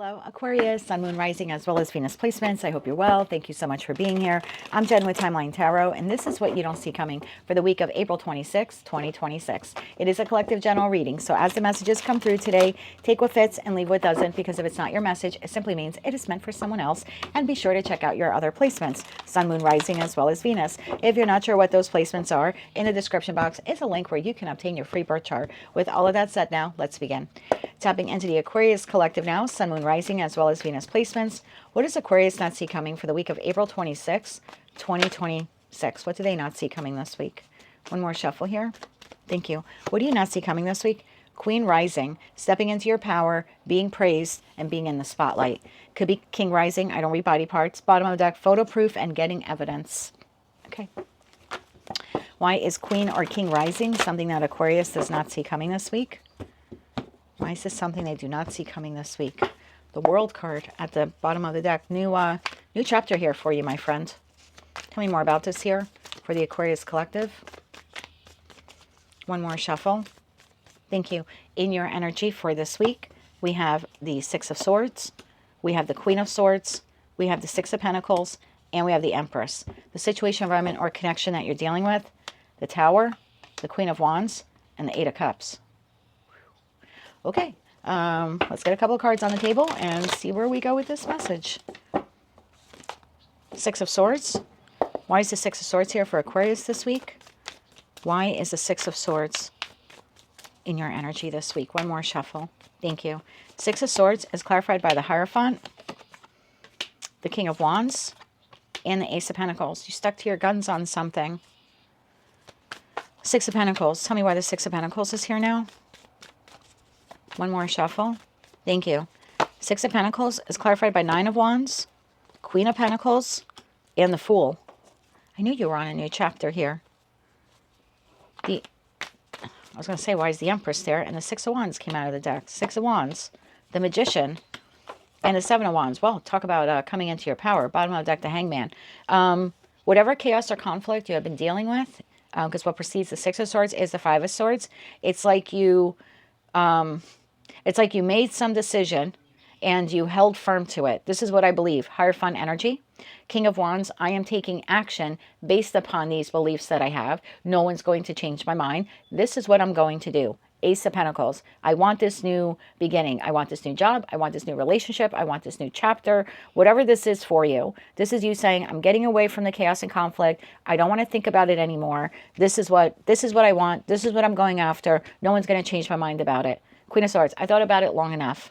Hello, Aquarius, Sun, Moon, Rising, as well as Venus placements. I hope you're well. Thank you so much for being here. I'm Jen with Timeline Tarot, and this is what you don't see coming for the week of April 26, 2026. It is a collective general reading, so as the messages come through today, take what fits and leave what doesn't, because if it's not your message, it simply means it is meant for someone else. And be sure to check out your other placements, Sun, Moon, Rising, as well as Venus. If you're not sure what those placements are, in the description box is a link where you can obtain your free birth chart. With all of that said now, let's begin. Tapping into the Aquarius collective now, Sun, Moon, Rising, as well as Venus placements. What does Aquarius not see coming for the week of April 26, 2026? What do they not see coming this week? One more shuffle here. Thank you. What do you not see coming this week? Queen rising, stepping into your power, being praised, and being in the spotlight. Could be King rising. I don't read body parts. Bottom of the deck, photo proof and getting evidence. Okay. Why is Queen or King rising something that Aquarius does not see coming this week? Why is this something they do not see coming this week? The World card at the bottom of the deck. New chapter here for you, my friend. Tell me more about this here for the Aquarius collective. One more shuffle. Thank you. In your energy for this week, we have the Six of Swords. We have the Queen of Swords. We have the Six of Pentacles. And we have the Empress. The situation, environment, or connection that you're dealing with. The Tower, the Queen of Wands, and the Eight of Cups. Okay. Let's get a couple of cards on the table and see where we go with this message. Six of Swords. Why is the Six of Swords here for Aquarius this week? Why is the Six of Swords in your energy this week? One more shuffle. Thank you. Six of Swords is clarified by the Hierophant, the King of Wands, and the Ace of Pentacles. You stuck to your guns on something. Six of Pentacles. Tell me why the Six of Pentacles is here now. One more shuffle. Thank you. Six of Pentacles is clarified by Nine of Wands, Queen of Pentacles, and the Fool. I knew you were on a new chapter here. I was going to say, why is the Empress there? And the Six of Wands came out of the deck. Six of Wands, the Magician, and the Seven of Wands. Well, talk about coming into your power. Bottom of the deck, the Hangman. Whatever chaos or conflict you have been dealing with, because what precedes the Six of Swords is the Five of Swords. It's like you made some decision and you held firm to it. This is what I believe. Hierophant energy. King of Wands, I am taking action based upon these beliefs that I have. No one's going to change my mind. This is what I'm going to do. Ace of Pentacles. I want this new beginning. I want this new job. I want this new relationship. I want this new chapter. Whatever this is for you. This is you saying, I'm getting away from the chaos and conflict. I don't want to think about it anymore. This is what I want. This is what I'm going after. No one's going to change my mind about it. Queen of Swords. I thought about it long enough.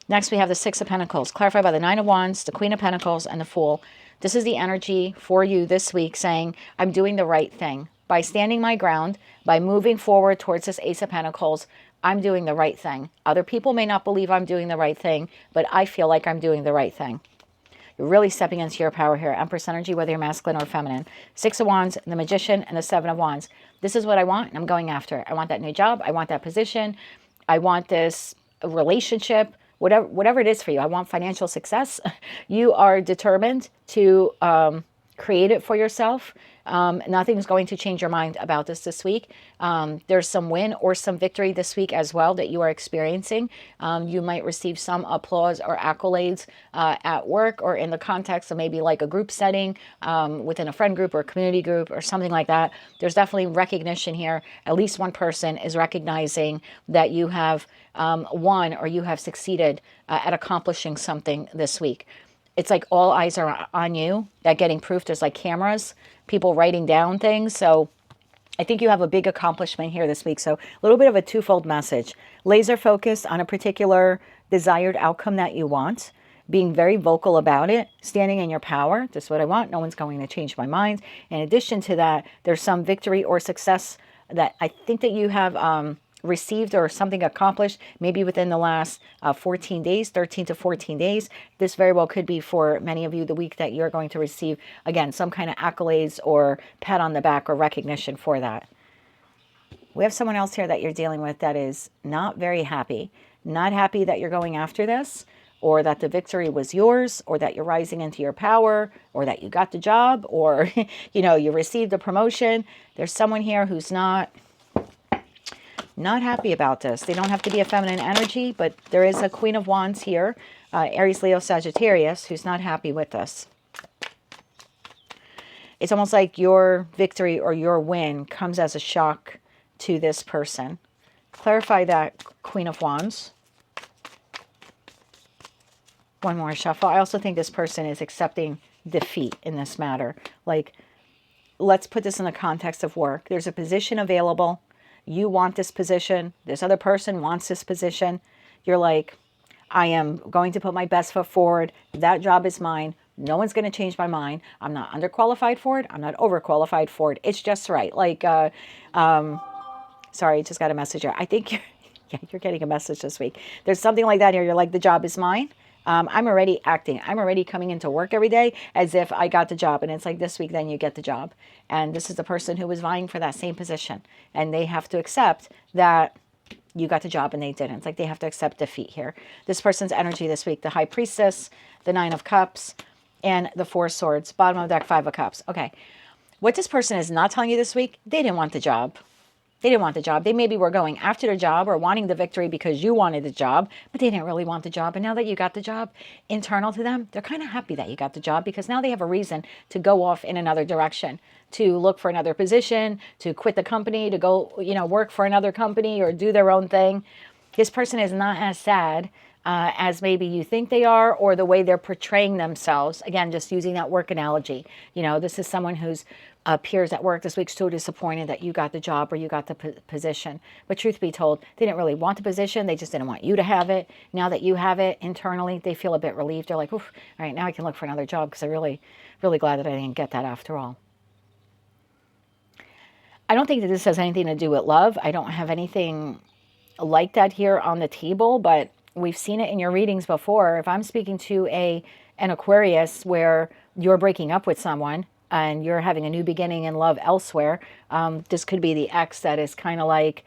Next, we have the Six of Pentacles, clarified by the Nine of Wands, the Queen of Pentacles, and the Fool. This is the energy for you this week saying, I'm doing the right thing. By standing my ground, by moving forward towards this Ace of Pentacles, I'm doing the right thing. Other people may not believe I'm doing the right thing, but I feel like I'm doing the right thing. You're really stepping into your power here. Empress energy, whether you're masculine or feminine. Six of Wands, the Magician, and the Seven of Wands. This is what I want, and I'm going after it. I want that new job. I want that position. I want this relationship. Whatever it is for you. I want financial success. You are determined to create it for yourself. Nothing's going to change your mind about this week. There's some win or some victory this week as well that you are experiencing. You might receive some applause or accolades at work or in the context of maybe like a group setting within a friend group or a community group or something like that. There's definitely recognition here. At least one person is recognizing that you have won or you have succeeded at accomplishing something this week. It's like all eyes are on you. That getting proof. There's like cameras, people writing down things. So I think you have a big accomplishment here this week. So a little bit of a twofold message. Laser focused on a particular desired outcome that you want. Being very vocal about it. Standing in your power. This is what I want. No one's going to change my mind. In addition to that, there's some victory or success that I think that you have received or something accomplished maybe within the last 14 days, 13 to 14 days. This very well could be for many of you the week that you're going to receive, again, some kind of accolades or pat on the back or recognition for that. We have someone else here that you're dealing with that is not very happy. Not happy that you're going after this, or that the victory was yours, or that you're rising into your power, or that you got the job, or you received a promotion. There's someone here who's not Not happy about this. They don't have to be a feminine energy, but there is a Queen of Wands here, Aries, Leo, Sagittarius, who's not happy with this. It's almost like your victory or your win comes as a shock to this person. Clarify that, Queen of Wands. One more shuffle. I also think this person is accepting defeat in this matter. Like, let's put this in the context of work. There's a position available. You want this position. This other person wants this position. You're like, I am going to put my best foot forward. That job is mine. No one's going to change my mind. I'm not underqualified for it. I'm not overqualified for it. It's just right. Like, sorry, just got a message here. I think you're getting a message this week. There's something like that here. You're like, the job is mine. I'm already acting. I'm already coming into work every day as if I got the job. And it's like this week, then you get the job. And this is the person who was vying for that same position. And they have to accept that you got the job and they didn't. It's like they have to accept defeat here. This person's energy this week, the High Priestess, the Nine of Cups, and the Four Swords. Bottom of the deck, Five of Cups. Okay. What this person is not telling you this week, they didn't want the job. They didn't want the job. They maybe were going after the job or wanting the victory because you wanted the job, but they didn't really want the job. And now that you got the job, internal to them, they're kind of happy that you got the job because now they have a reason to go off in another direction, to look for another position, to quit the company, to go, work for another company or do their own thing. This person is not as sad as maybe you think they are, or the way they're portraying themselves. Again, just using that work analogy. This is someone who's peers at work this week so disappointed that you got the job or you got the position. But truth be told, they didn't really want the position. They just didn't want you to have it. Now that you have it internally, they feel a bit relieved. They're like, oof, all right, now I can look for another job because I'm really, really glad that I didn't get that after all. I don't think that this has anything to do with love. I don't have anything like that here on the table, but we've seen it in your readings before. If I'm speaking to an Aquarius where you're breaking up with someone and you're having a new beginning in love elsewhere, this could be the ex that is kind of like,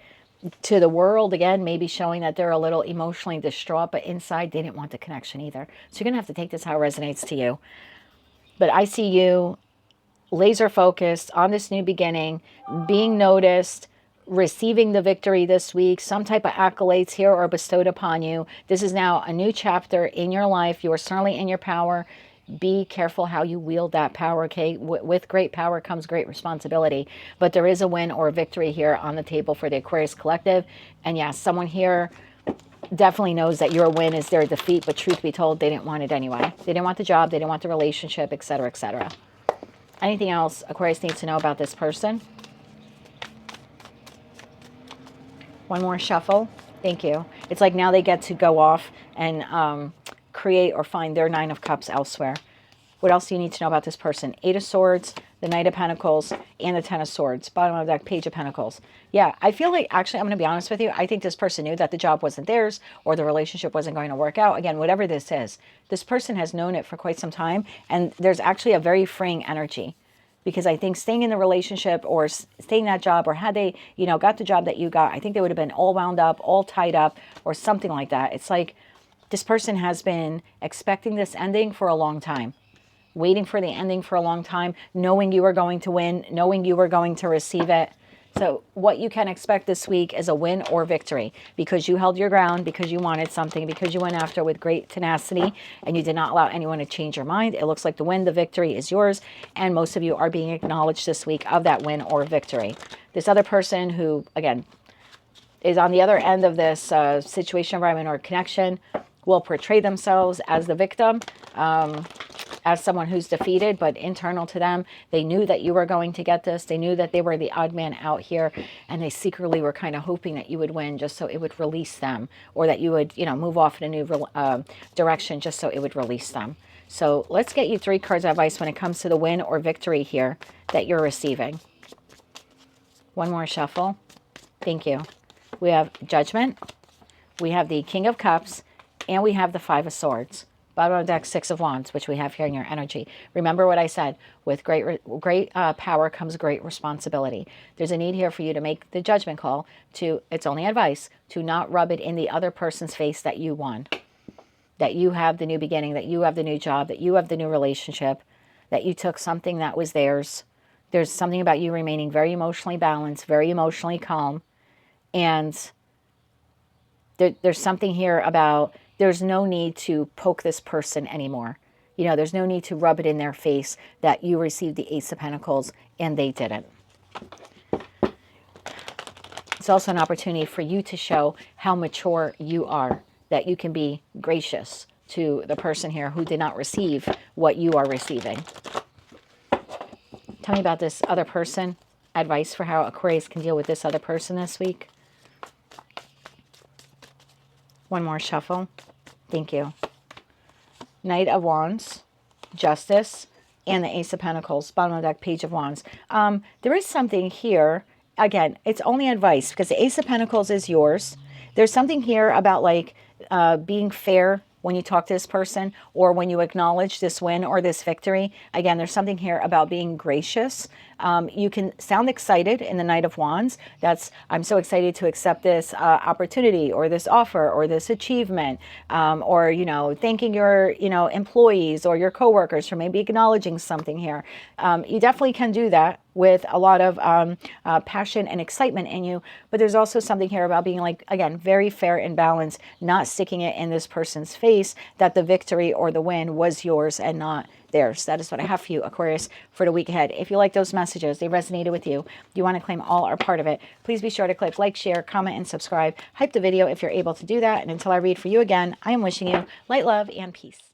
to the world, again, maybe showing that they're a little emotionally distraught, but inside they didn't want the connection either. So you're going to have to take this how it resonates to you. But I see you laser focused on this new beginning, being noticed, receiving the victory this week. Some type of accolades here are bestowed upon you. This is now a new chapter in your life. You are certainly in your power. Be careful how you wield that power, okay? With great power comes great responsibility. But there is a win or a victory here on the table for the Aquarius Collective. And yes, someone here definitely knows that your win is their defeat, but truth be told, they didn't want it anyway. They didn't want the job, they didn't want the relationship, etc., etc. Anything else Aquarius needs to know about this person? One more shuffle. Thank you. It's like now they get to go off and create or find their Nine of Cups elsewhere. What else do you need to know about this person? Eight of Swords, the Knight of Pentacles, and the Ten of Swords. Bottom of the deck, Page of Pentacles. Yeah, I feel like, actually, I'm going to be honest with you. I think this person knew that the job wasn't theirs or the relationship wasn't going to work out. Again, whatever this is, this person has known it for quite some time. And there's actually a very freeing energy. Because I think staying in the relationship or staying in that job, or had they, got the job that you got, I think they would have been all wound up, all tied up, or something like that. It's like this person has been expecting this ending for a long time, waiting for the ending for a long time, knowing you were going to win, knowing you were going to receive it. So what you can expect this week is a win or victory because you held your ground, because you wanted something, because you went after with great tenacity and you did not allow anyone to change your mind. It looks like the win, the victory is yours. And most of you are being acknowledged this week of that win or victory. This other person who, again, is on the other end of this situation, environment, or connection will portray themselves as the victim, as someone who's defeated, but internal to them, they knew that you were going to get this. They knew that they were the odd man out here, and they secretly were kind of hoping that you would win just so it would release them, or that you would, move off in a new direction just so it would release them. So let's get you 3 cards of advice when it comes to the win or victory here that you're receiving. One more shuffle. Thank you. We have Judgment, we have the King of Cups, and we have the Five of Swords. Bottom of the deck, Six of Wands, which we have here in your energy. Remember what I said. With great power comes great responsibility. There's a need here for you to make the judgment call to, it's only advice, to not rub it in the other person's face that you won. That you have the new beginning, that you have the new job, that you have the new relationship, that you took something that was theirs. There's something about you remaining very emotionally balanced, very emotionally calm, And there's something here about there's no need to poke this person anymore. You know, there's no need to rub it in their face that you received the Ace of Pentacles and they didn't. It's also an opportunity for you to show how mature you are, that you can be gracious to the person here who did not receive what you are receiving. Tell me about this other person. Advice for how Aquarius can deal with this other person this week. One more shuffle. Thank you. Knight of Wands, Justice, and the Ace of Pentacles. Bottom of the deck, Page of Wands. There is something here. Again, it's only advice because the Ace of Pentacles is yours. There's something here about like being fair when you talk to this person or when you acknowledge this win or this victory. Again, there's something here about being gracious. You can sound excited in the Knight of Wands. That's, I'm so excited to accept this opportunity or this offer or this achievement, or, you know, thanking your, you know, employees or your coworkers for maybe acknowledging something here. You definitely can do that with a lot of passion and excitement in you. But there's also something here about being like, again, very fair and balanced, not sticking it in this person's face that the victory or the win was yours and not theirs. That is what I have for you, Aquarius, for the week ahead. If you like those messages, they resonated with you, you want to claim all or part of it, please be sure to click like, share, comment, and subscribe. Hype the video if you're able to do that. And until I read for you again, I am wishing you light, love, and peace.